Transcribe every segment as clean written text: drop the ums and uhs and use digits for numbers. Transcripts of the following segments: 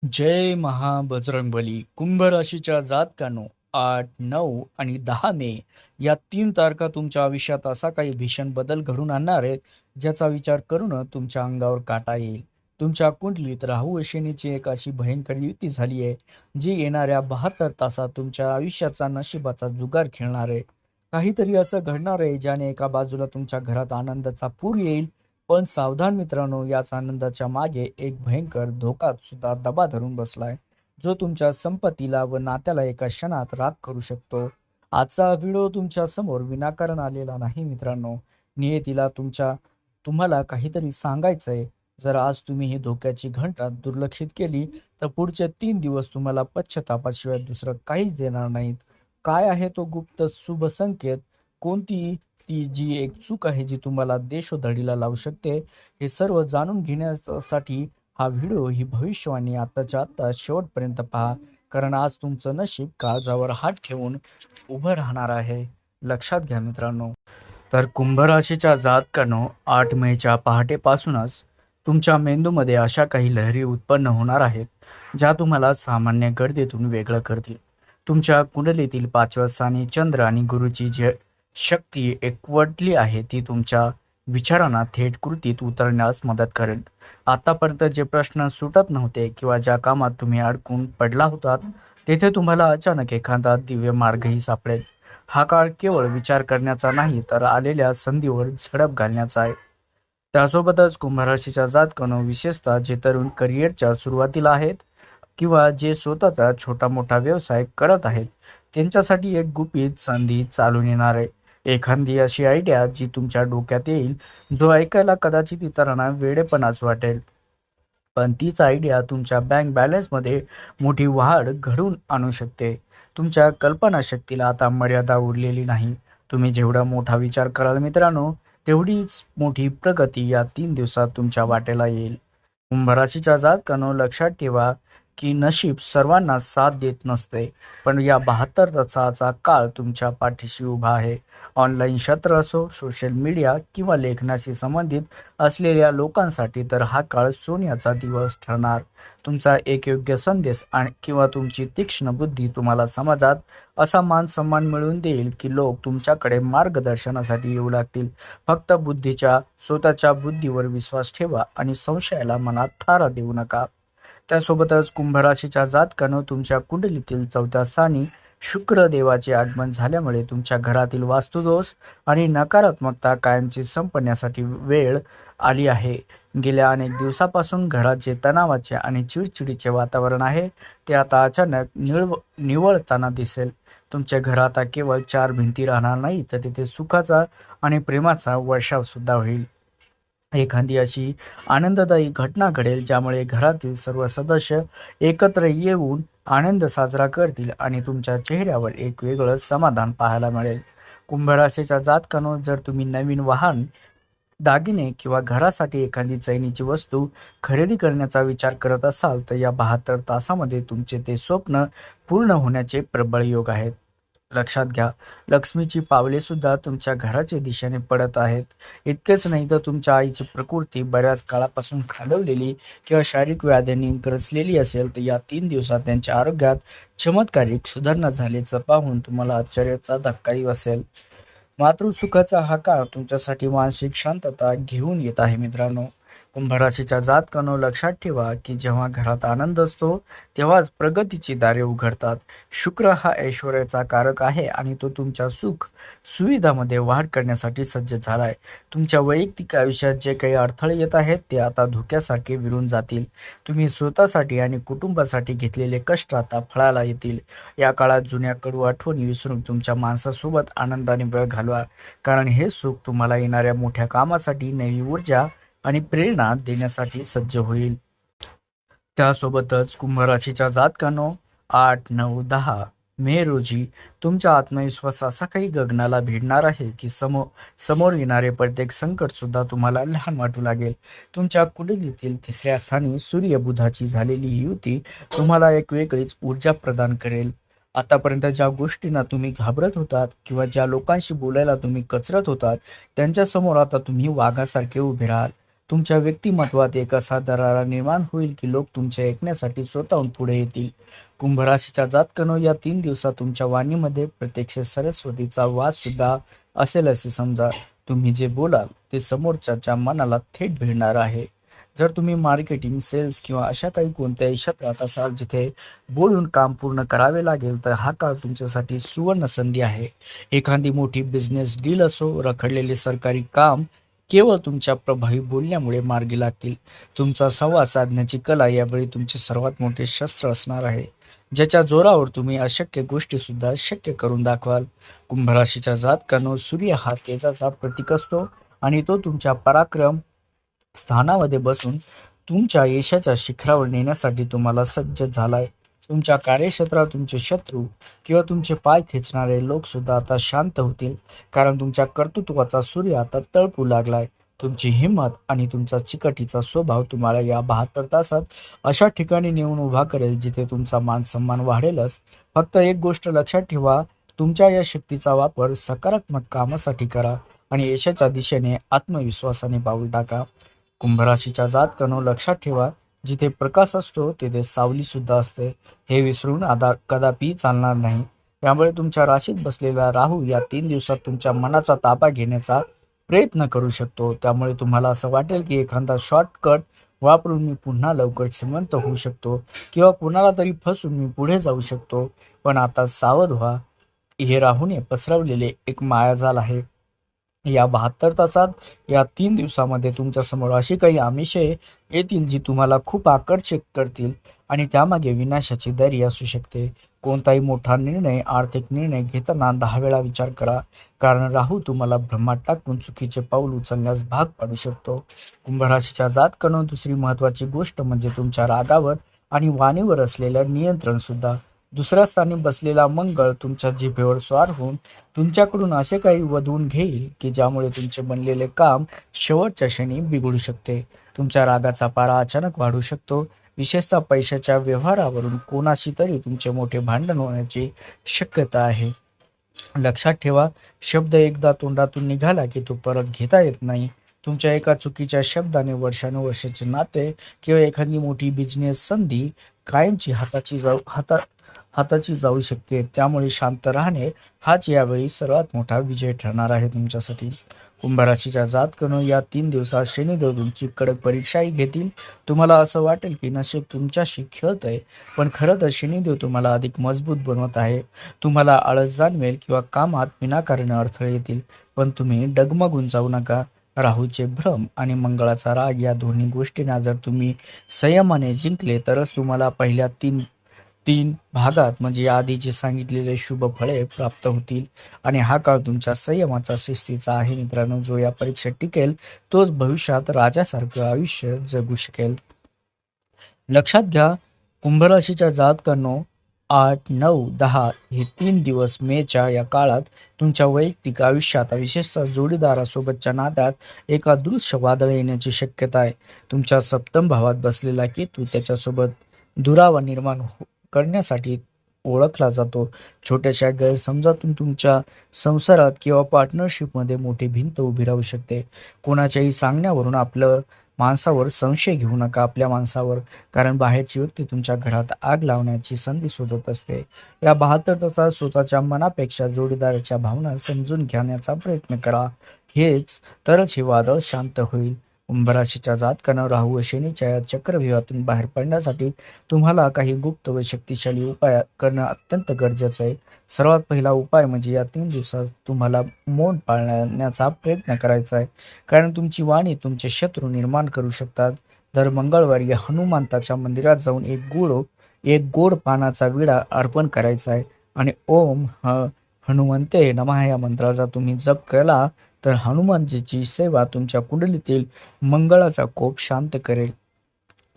जय महाबजरंगबली. कुंभ राशीच्या जातकांनो, 8, 9 आणि 10 मे या 3 तारखा तुमच्या आयुष्यात असा काही भीषण बदल घडून आणणार आहेत, ज्याचा विचार करून तुमच्या अंगावर काटा येईल. तुमच्या कुंडलीत राहू व शनीची एक अशी भयंकर युती झाली आहे, जी येणाऱ्या 72 तासात तुमच्या आयुष्याचा नशिबाचा जुगार खेळणार आहे. काहीतरी असं घडणार आहे, ज्याने एका बाजूला तुमच्या घरात आनंदाचा पूर येईल, पण सावधान मित्रांनो, याच आनंदाच्या मागे एक भयंकर धोका सुद्धा दबा धरून बसलाय, जो तुमच्या संपत्तीला व नात्याला एका क्षणात राख करू शकतो. आजचा व्हिडिओ तुमच्या समोर विनाकारण आलेला नाही मित्रांनो. नियतीला तुम्हाला काहीतरी सांगायचंय. जर आज तुम्ही ही धोक्याची घंटा दुर्लक्षित केली, तर पुढचे 3 दिवस तुम्हाला पश्चातापाशिवाय दुसरं काहीच देणार नाहीत. काय आहे तो गुप्त शुभ संकेत? कोणती ती जी एक चूक आहे, जी तुम्हाला देशोधडीला लावू शकते? हे सर्व जाणून घेण्यासाठी हा व्हिडिओ, ही भविष्यवाणी आत्ताच्या आत्ता शेवटपर्यंत पहा, कारण आज तुमचं नशीब काळजावर हात ठेवून उभं राहणार आहे. लक्षात घ्या मित्रांनो. तर कुंभ राशीच्या जातकांनो, 8 मेच्या पहाटेपासूनच तुमच्या मेंदूमध्ये अशा काही लहरी उत्पन्न होणार आहेत, ज्या तुम्हाला सामान्य गर्दीतून वेगळं करतील. तुमच्या कुंडलीतील 5व्या स्थानी चंद्र आणि गुरुची जी शक्ती एकवटली आहे, ती तुमच्या विचारांना थेट कृतीत उतरण्यास मदत करेल. आतापर्यंत जे प्रश्न सुटत नव्हते किंवा ज्या कामात तुम्ही अडकून पडला होतात, तेथे तुम्हाला अचानक एखादा दिव्य मार्गही सापडेल. हा काळ केवळ विचार करण्याचा नाही, तर आलेल्या संधीवर झडप घालण्याचा आहे. त्यासोबतच कुंभ राशीच्या जातकांनो, विशेषतः जे तरुण करिअरच्या सुरुवातीला आहेत किंवा जे स्वतःचा छोटा मोठा व्यवसाय करत आहेत, त्यांच्यासाठी एक गुपित संधी चालून येणार आहे. एखादी अशी आयडिया जी तुमच्या डोक्यात येईल, जो ऐकायला कदाचित इतरांना वेडेपणाच वाटेल, पण तीच आयडिया तुमच्या बँक बॅलन्समध्ये मोठी वाढ घडवून आणू शकते. तुमच्या कल्पनाशक्तीला आता मर्यादा उरलेली नाही. तुम्ही जेवढा मोठा विचार कराल मित्रांनो, तेवढीच मोठी प्रगती या 3 दिवसात तुमच्या वाटेला येईल. कुंभ राशीच्या जातकांनो, लक्षात ठेवा की नशीब सर्वांना साथ देत नसते, पण या 72 तासाचा काळ तुमच्या पाठीशी उभा आहे. ऑनलाईन क्षेत्र असो, सोशल मीडिया किंवा लेखनाशी संबंधित असलेल्या लोकांसाठी तर हा काळ सोन्याचा दिवस ठरणार. तुमचा एक योग्य संदेश आणि किंवा तुमची तीक्ष्ण बुद्धी तुम्हाला समाजात असा मान सन्मान मिळवून देईल की लोक तुमच्याकडे मार्गदर्शनासाठी येऊ लागतील. फक्त स्वतःच्या बुद्धीवर विश्वास ठेवा आणि संशयाला मनात थारा देऊ नका. त्यासोबतच कुंभ राशीच्या जातकानं, तुमच्या कुंडलीतील 4थ्या स्थानी शुक्र देवाचे आगमन झाल्यामुळे तुमच्या घरातील वास्तुदोष आणि नकारात्मकता कायमची संपण्यासाठी वेळ आली आहे. गेल्या अनेक दिवसापासून घरात जे तणावाचे आणि चिडचिडीचे वातावरण आहे, ते आता अचानक निवळताना दिसेल. तुमच्या घर आता केवळ 4 भिंती राहणार नाही, तर तिथे सुखाचा आणि प्रेमाचा वर्षाव सुद्धा होईल. एखादी अशी आनंददायी घटना घडेल, ज्यामुळे घरातील सर्व सदस्य एकत्र येऊन आनंद साजरा करतील आणि तुमच्या चेहऱ्यावर एक वेगळं समाधान पाहायला मिळेल. कुंभ राशीच्या जातकांनो, जर तुम्ही नवीन वाहन, दागिने किंवा घरासाठी एखादी चैनीची वस्तू खरेदी करण्याचा विचार करत असाल, तर या 72 तासामध्ये तुमचे ते स्वप्न पूर्ण होण्याचे प्रबळ योग आहेत. लक्षात घ्या, लक्ष्मीची पावले सुद्धा तुमच्या घराच्या दिशेने पडत आहेत. इतकेच नाही, तर तुमच्या आईची प्रकृती बऱ्याच काळापासून खालवलेली किंवा शारीरिक व्याधींनी ग्रसलेली असेल, तर या 3 दिवसात त्यांच्या आरोग्यात चमत्कारिक सुधारणा झाल्याचं पाहून तुम्हाला आश्चर्याचा धक्काही बसेल. मातृसुखाचा हा काळ तुमच्यासाठी मानसिक शांतता घेऊन येत आहे मित्रांनो. कुंभ राशीच्या जातकांनो, लक्षात ठेवा की जेव्हा घरात आनंद असतो, तेव्हाच प्रगतीची दारे उघडतात. शुक्र हा ऐश्वर्याचा कारक आहे आणि तो तुमच्या सुख सुविधामध्ये वाढ करण्यासाठी सज्ज झाला आहे. तुमच्या वैयक्तिक आयुष्यात जे काही अडथळे येत आहेत, ते आता धोक्यासारखे विरून जातील. तुम्ही स्वतःसाठी आणि कुटुंबासाठी घेतलेले कष्ट आता फळाला येतील. या काळात जुन्या कडू आठवणी विसरून तुमच्या माणसासोबत आनंदाने वेळ घालवा, कारण हे सुख तुम्हाला येणाऱ्या मोठ्या कामासाठी नवी ऊर्जा आणि प्रेरणा देण्यासाठी सज्ज होईल. त्यासोबतच कुंभ राशीच्या जातकांनो, 8, 9, 10 मे रोजी तुमचा आत्मविश्वास असा काही गगनाला भिडणार आहे की समोर येणारे प्रत्येक संकट सुद्धा तुम्हाला लहान वाटू लागेल. तुमच्या कुंडलीतील 3ऱ्या स्थानी सूर्य बुधाची झालेली ही युती तुम्हाला एक वेगळीच ऊर्जा प्रदान करेल. आतापर्यंत ज्या गोष्टींना तुम्ही घाबरत होतात किंवा ज्या लोकांशी बोलायला तुम्ही कचरत होतात, त्यांच्यासमोर आता तुम्ही वाघासारखे उभे राहाल. तुमच्या व्यक्तिमत्वात एक असा दरारा निर्माण होईल की लोक तुमचे ऐकण्यासाठी स्वतःहून पुढे येतील. कुंभ राशीच्या जातकांनो, या 3 दिवसात तुमच्या वाणीमध्ये प्रत्यक्ष सरस्वतीचा वास सुद्धा असेल असे समजा. तुम्ही जे बोलाल ते समोरच्याच्या मनाला थेट भिडणार आहे. जर तुम्ही मार्केटिंग, सेल्स किंवा अशा काही कोणत्याही क्षेत्रात असाल जिथे बोलून काम पूर्ण करावे लागेल, तर हा काळ तुमच्यासाठी सुवर्ण संधी आहे. एखादी मोठी बिझनेस डील असो, रखडलेले सरकारी काम केवळ तुमच्या प्रभावी बोलण्यामुळे मार्गी लागतील. तुमचा संवाद साधण्याची कला यावेळी तुमचे सर्वात मोठे शस्त्र असणार आहे, ज्याच्या जोरावर तुम्ही अशक्य गोष्टी सुद्धा शक्य करून दाखवाल. कुंभ राशीच्या जातकांनो, सूर्य हा तेजाचा प्रतीक असतो आणि तो तुमच्या पराक्रम स्थानामध्ये बसून तुमच्या यशाच्या शिखरावर नेण्यासाठी तुम्हाला सज्ज झालाय. तुमच्या कार्यक्षेत्रात तुमचे शत्रू किंवा तुमचे पाय खेचणारे लोक सुद्धा आता शांत होतील, कारण तुमच्या कर्तृत्वाचा सूर्य आता तळपू लागलाय. तुमची हिंमत आणि तुमचा चिकटीचा स्वभाव तुम्हाला या 72 तासात अशा ठिकाणी नेऊन उभा करेल जिथे तुमचा मान सन्मान वाढेलच. फक्त एक गोष्ट लक्षात ठेवा, तुमच्या या शक्तीचा वापर सकारात्मक कामासाठी करा आणि यशाच्या दिशेने आत्मविश्वासाने पाऊल टाका. कुंभ राशीच्या जातकांनो, लक्षात ठेवा, जिथे प्रकाश असतो तिथे सावली सुद्धा असते, हे विसरून कदापि चालणार नाही. त्यामुळे तुमच्या राशीत बसलेला राहू या 3 दिवसात तुमच्या मनाचा ताबा घेण्याचा प्रयत्न करू शकतो. त्यामुळे तुम्हाला असं वाटेल की एखादा शॉर्टकट वापरून मी पुन्हा लवकर श्रीमंत होऊ शकतो किंवा कुणाला तरी फसून मी पुढे जाऊ शकतो. पण आता सावध व्हा, हे राहूने पसरवलेले एक मायाजाल आहे. या 72 तासात, या 3 दिवसामध्ये तुमच्यासमोर अशी काही आमिषे येतील जी तुम्हाला खूप आकर्षित करतील आणि त्यामागे विनाशाची दरी असू शकते. कोणताही मोठा निर्णय, आर्थिक निर्णय घेताना 10 वेळा विचार करा, कारण राहू तुम्हाला भ्रमात टाकून चुकीचे पाऊल उचलण्यास भाग पाडू शकतो. कुंभ राशीच्या जातकांनो, दुसरी महत्त्वाची गोष्ट म्हणजे तुमच्या रागावर आणि वाणीवर असलेलं नियंत्रण सुद्धा. दुसऱ्या स्थानी बसलेला मंगळ तुमच्या जिभेवर स्वार होऊन तुमच्याकडून असे काही वधवून घेईल की ज्यामुळे तुमचे बनलेले काम शेवटच्या क्षणी बिघडू शकते. तुमच्या रागाचा पारा अचानक वाढू शकतो, विशेषतः पैशाच्या व्यवहारावरून कोणाशी तरी तुमचे मोठे भांडण होण्याची शक्यता आहे. लक्षात ठेवा, शब्द एकदा तोंडातून निघाला की तो परत घेता येत नाही. तुमच्या एका चुकीच्या शब्दाने वर्षानुवर्षाचे नाते किंवा एखादी मोठी बिझनेस संधी कायमची हाताची जाऊ शकते. त्यामुळे शांत राहणे हाच यावेळी सर्वात मोठा विजय ठरणार आहे तुमच्यासाठी. कुंभ राशीच्या जातकांनो, या 3 दिवसात शनिदेव तुमची कडक परीक्षाही घेतील. तुम्हाला असं वाटेल की नशीब तुमच्याशी खेळतंय, पण खरं तर शनिदेव तुम्हाला अधिक मजबूत बनवत आहे. तुम्हाला आळस जाणवेल किंवा कामात विनाकारण अडथळे येतील, पण तुम्ही डगमगून जाऊ नका. राहूचे भ्रम आणि मंगळाचा राग या दोन्ही गोष्टींना जर तुम्ही संयमाने जिंकले तरच तुम्हाला पहिल्या तीन तीन भागात म्हणजे आधी जे सांगितलेले शुभ फळे प्राप्त होतील. आणि हा काळ तुमच्या संयमाचा, शिस्तीचा आहे मित्रांनो. जो या परीक्षेत टिकेल तोच भविष्यात राजासारखं आयुष्य जगू शकेल. लक्षात घ्या, कुंभ राशीच्या जातकांनो, 8, 9, 10 हे 3 दिवस मेच्या या काळात तुमच्या वैयक्तिक आयुष्यात, विशेषतः जोडीदारासोबतच्या नात्यात एक अदृश्य वादळ येण्याची शक्यता आहे. तुमच्या सप्तम भावात बसलेला केतू त्याच्यासोबत दुरावा निर्माण करण्यासाठी ओळखला जातो. छोट्याशा गैरसमजातून तुमच्या संसारात किंवा पार्टनरशिपमध्ये मोठी भिंत उभी राहू शकते. कोणाच्याही सांगण्यावरून माणसावर संशय घेऊ नका, आपल्या माणसावर, कारण बाहेरची व्यक्ती तुमच्या घरात आग लावण्याची संधी शोधत असते. या 72 तासात स्वतःच्या मनापेक्षा जोडीदाराच्या भावना समजून घेण्याचा प्रयत्न करा, तरच हे वादळ शांत होईल. कुंभ राशीच्या जातकांना, राहू व शनीच्या या चक्रव्यूहातून बाहेर पडण्यासाठी तुम्हाला काही गुप्त व शक्तिशाली उपाय करणं अत्यंत गरजेचं आहे. सर्वात पहिला उपाय म्हणजे या 3 दिवसात तुम्हाला मौन पाळण्याचा प्रयत्न करायचा आहे, कारण तुमची वाणी तुमचे शत्रू निर्माण करू शकतात. दर मंगळवारी हनुमंताच्या मंदिरात जाऊन एक गोड पानाचा विडा अर्पण करायचा आहे आणि ओम हनुमंते नमः या मंत्राचा तुम्ही जप केला तर हनुमानजीची सेवा तुमच्या कुंडलीतील मंगळाचा कोप शांत करेल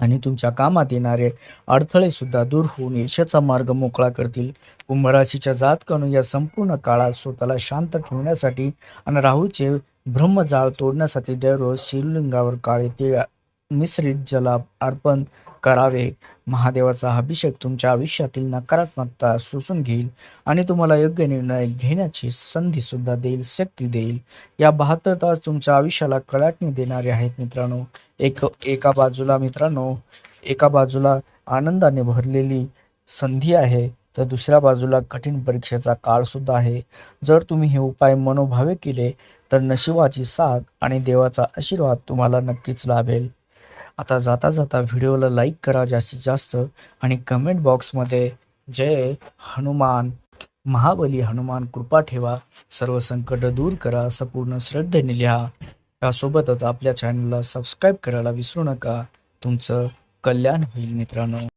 आणि तुमच्या कामात येणारे अडथळे सुद्धा दूर होऊन यशाचा मार्ग मोकळा करतील. कुंभ राशीच्या जातकांनो, या संपूर्ण काळात स्वतःला शांत ठेवण्यासाठी आणि राहूचे ब्रह्मजाळ तोडण्यासाठी दररोज शिवलिंगावर काळे तीळ मिश्रित जल अर्पण करावे. महादेवाचा अभिषेक तुमच्या आयुष्यातील नकारात्मकता शोषून घेईल आणि तुम्हाला योग्य निर्णय घेण्याची संधी सुद्धा देईल, शक्ती देईल. या 72 तास तुमच्या आयुष्याला कलाटणी देणारे आहेत मित्रांनो. एका बाजूला आनंदाने भरलेली संधी आहे, तर दुसऱ्या बाजूला कठीण परीक्षेचा काळ सुद्धा आहे. जर तुम्ही हे उपाय मनोभावे केले तर नशिबाची साथ आणि देवाचा आशीर्वाद तुम्हाला नक्कीच लाभेल. आता जाता जाता व्हिडिओला लाईक करा जास्तीत जास्त आणि कमेंट बॉक्समध्ये जय हनुमान, महाबली हनुमान कृपा ठेवा, सर्व संकट दूर करा असं पूर्ण श्रद्धेने लिहा. यासोबतच आपल्या चॅनलला सबस्क्राईब करायला विसरू नका. तुमचं कल्याण होईल मित्रांनो.